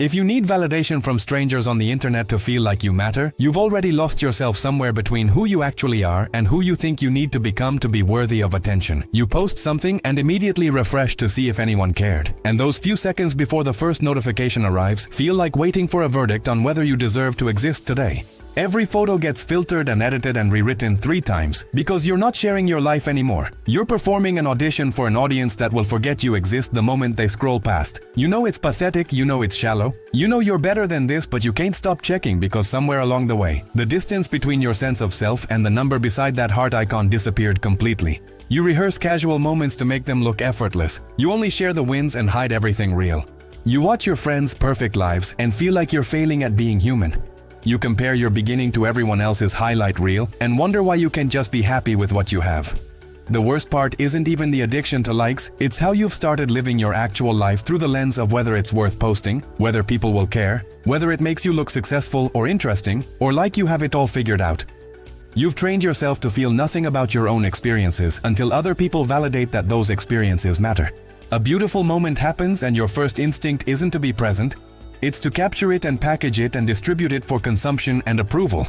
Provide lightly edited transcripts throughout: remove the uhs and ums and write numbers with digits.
If you need validation from strangers on the internet to feel like you matter, you've already lost yourself somewhere between who you actually are and who you think you need to become to be worthy of attention. You post something and immediately refresh to see if anyone cared. And those few seconds before the first notification arrives feel like waiting for a verdict on whether you deserve to exist today. Every photo gets filtered and edited and rewritten 3 times because you're not sharing your life anymore. You're performing an audition for an audience that will forget you exist the moment they scroll past. You know it's pathetic, you know it's shallow. You know you're better than this, but you can't stop checking because somewhere along the way, the distance between your sense of self and the number beside that heart icon disappeared completely. You rehearse casual moments to make them look effortless. You only share the wins and hide everything real. You watch your friends' perfect lives and feel like you're failing at being human. You compare your beginning to everyone else's highlight reel and wonder why you can't just be happy with what you have. The worst part isn't even the addiction to likes, it's how you've started living your actual life through the lens of whether it's worth posting, whether people will care, whether it makes you look successful or interesting, or like you have it all figured out. You've trained yourself to feel nothing about your own experiences until other people validate that those experiences matter. A beautiful moment happens and your first instinct isn't to be present. It's to capture it and package it and distribute it for consumption and approval.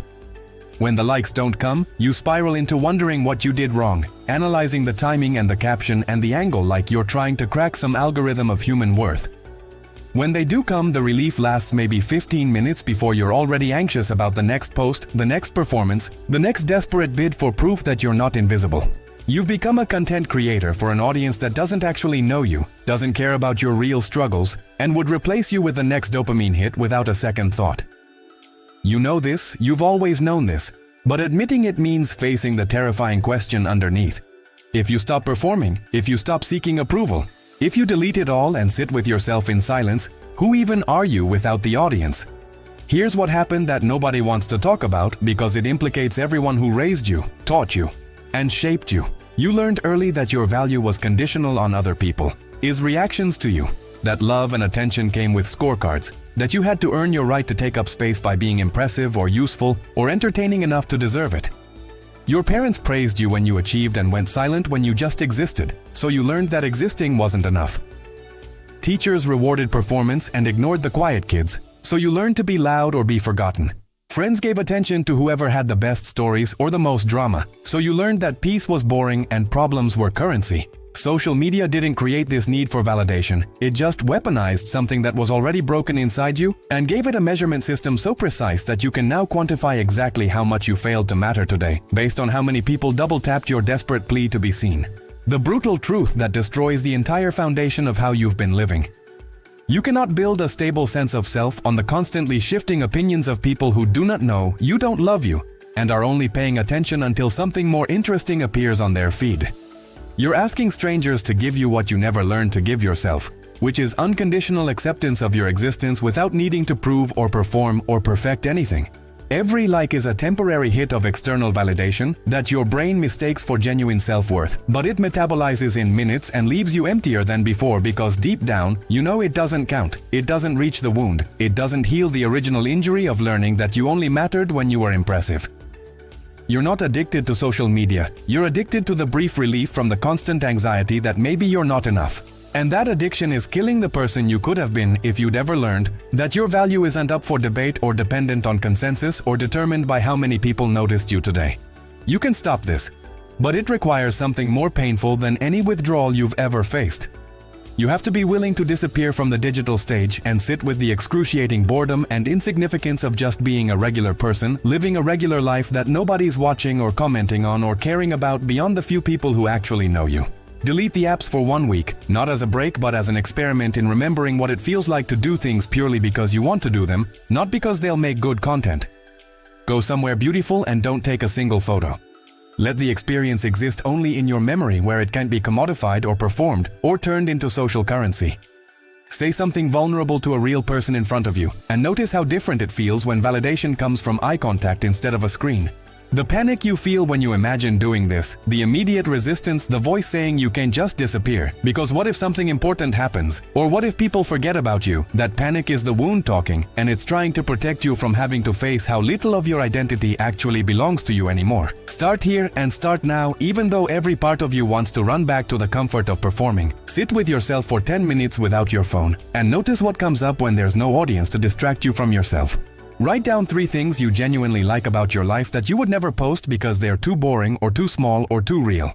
When the likes don't come, you spiral into wondering what you did wrong, analyzing the timing and the caption and the angle like you're trying to crack some algorithm of human worth. When they do come, the relief lasts maybe 15 minutes before you're already anxious about the next post, the next performance, the next desperate bid for proof that you're not invisible. You've become a content creator for an audience that doesn't actually know you, doesn't care about your real struggles, and would replace you with the next dopamine hit without a second thought. You know this, you've always known this, but admitting it means facing the terrifying question underneath. If you stop performing, if you stop seeking approval, if you delete it all and sit with yourself in silence, who even are you without the audience? Here's what happened that nobody wants to talk about because it implicates everyone who raised you, taught you, and shaped you. You learned early that your value was conditional on other people, is reactions to you, that love and attention came with scorecards, that you had to earn your right to take up space by being impressive or useful or entertaining enough to deserve it. Your parents praised you when you achieved and went silent when you just existed, so you learned that existing wasn't enough. Teachers rewarded performance and ignored the quiet kids, so you learned to be loud or be forgotten. Friends gave attention to whoever had the best stories or the most drama, so you learned that peace was boring and problems were currency. Social media didn't create this need for validation, it just weaponized something that was already broken inside you and gave it a measurement system so precise that you can now quantify exactly how much you failed to matter today, based on how many people double-tapped your desperate plea to be seen. The brutal truth that destroys the entire foundation of how you've been living. You cannot build a stable sense of self on the constantly shifting opinions of people who do not know you don't love you and are only paying attention until something more interesting appears on their feed. You're asking strangers to give you what you never learned to give yourself, which is unconditional acceptance of your existence without needing to prove or perform or perfect anything. Every like is a temporary hit of external validation that your brain mistakes for genuine self-worth, but it metabolizes in minutes and leaves you emptier than before because deep down, you know it doesn't count. It doesn't reach the wound. It doesn't heal the original injury of learning that you only mattered when you were impressive. You're not addicted to social media. You're addicted to the brief relief from the constant anxiety that maybe you're not enough. And that addiction is killing the person you could have been if you'd ever learned that your value isn't up for debate or dependent on consensus or determined by how many people noticed you today. You can stop this, but it requires something more painful than any withdrawal you've ever faced. You have to be willing to disappear from the digital stage and sit with the excruciating boredom and insignificance of just being a regular person, living a regular life that nobody's watching or commenting on or caring about beyond the few people who actually know you. Delete the apps for 1 week, not as a break but as an experiment in remembering what it feels like to do things purely because you want to do them, not because they'll make good content. Go somewhere beautiful and don't take a single photo. Let the experience exist only in your memory where it can't be commodified or performed or turned into social currency. Say something vulnerable to a real person in front of you and notice how different it feels when validation comes from eye contact instead of a screen. The panic you feel when you imagine doing this, the immediate resistance, the voice saying you can just disappear, because what if something important happens? Or what if people forget about you? That panic is the wound talking, and it's trying to protect you from having to face how little of your identity actually belongs to you anymore. Start here and start now, even though every part of you wants to run back to the comfort of performing. Sit with yourself for 10 minutes without your phone, and notice what comes up when there's no audience to distract you from yourself. Write down 3 things you genuinely like about your life that you would never post because they're too boring or too small or too real.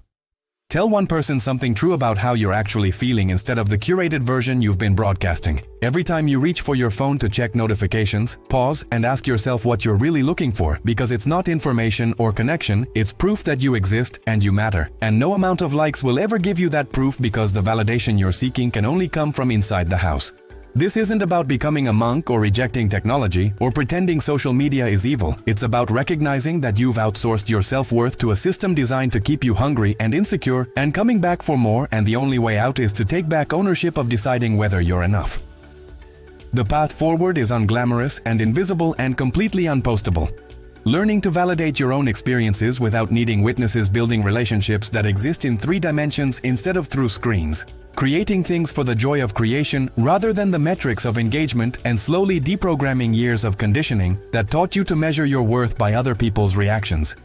Tell one person something true about how you're actually feeling instead of the curated version you've been broadcasting. Every time you reach for your phone to check notifications, pause and ask yourself what you're really looking for, because it's not information or connection, it's proof that you exist and you matter. And no amount of likes will ever give you that proof, because the validation you're seeking can only come from inside the house. This isn't about becoming a monk or rejecting technology or pretending social media is evil. It's about recognizing that you've outsourced your self-worth to a system designed to keep you hungry and insecure and coming back for more, and the only way out is to take back ownership of deciding whether you're enough. The path forward is unglamorous and invisible and completely unpostable. Learning to validate your own experiences without needing witnesses, building relationships that exist in 3 dimensions instead of through screens. Creating things for the joy of creation rather than the metrics of engagement, and slowly deprogramming years of conditioning that taught you to measure your worth by other people's reactions.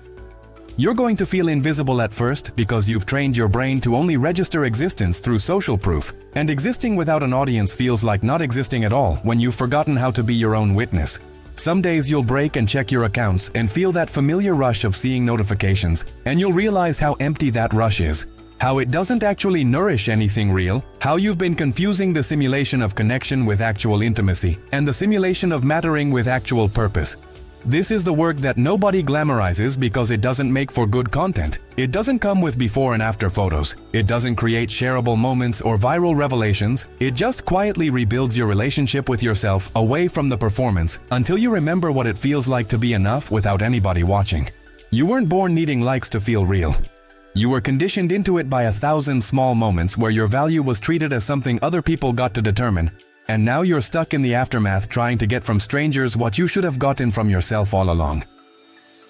You're going to feel invisible at first because you've trained your brain to only register existence through social proof, and existing without an audience feels like not existing at all when you've forgotten how to be your own witness. Some days you'll break and check your accounts and feel that familiar rush of seeing notifications, and you'll realize how empty that rush is. How it doesn't actually nourish anything real, how you've been confusing the simulation of connection with actual intimacy, and the simulation of mattering with actual purpose. This is the work that nobody glamorizes because it doesn't make for good content. It doesn't come with before and after photos. It doesn't create shareable moments or viral revelations. It just quietly rebuilds your relationship with yourself away from the performance until you remember what it feels like to be enough without anybody watching. You weren't born needing likes to feel real. You were conditioned into it by 1,000 small moments where your value was treated as something other people got to determine, and now you're stuck in the aftermath trying to get from strangers what you should have gotten from yourself all along.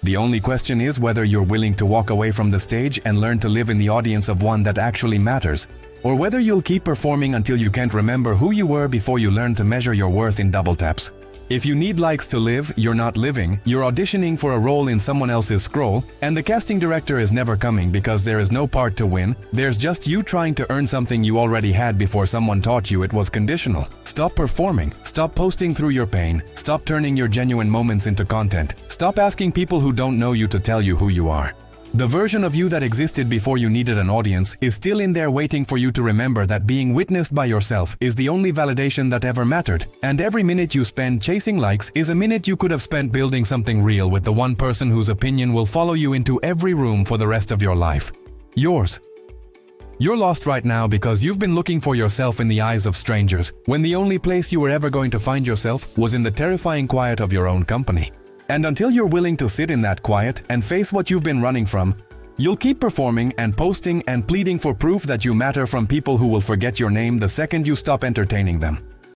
The only question is whether you're willing to walk away from the stage and learn to live in the audience of one that actually matters, or whether you'll keep performing until you can't remember who you were before you learn to measure your worth in double taps. If you need likes to live, you're not living, you're auditioning for a role in someone else's scroll, and the casting director is never coming because there is no part to win, there's just you trying to earn something you already had before someone taught you it was conditional. Stop performing, stop posting through your pain, stop turning your genuine moments into content, stop asking people who don't know you to tell you who you are. The version of you that existed before you needed an audience is still in there waiting for you to remember that being witnessed by yourself is the only validation that ever mattered, and every minute you spend chasing likes is a minute you could have spent building something real with the one person whose opinion will follow you into every room for the rest of your life. Yours. You're lost right now because you've been looking for yourself in the eyes of strangers, when the only place you were ever going to find yourself was in the terrifying quiet of your own company. And until you're willing to sit in that quiet and face what you've been running from, you'll keep performing and posting and pleading for proof that you matter from people who will forget your name the second you stop entertaining them.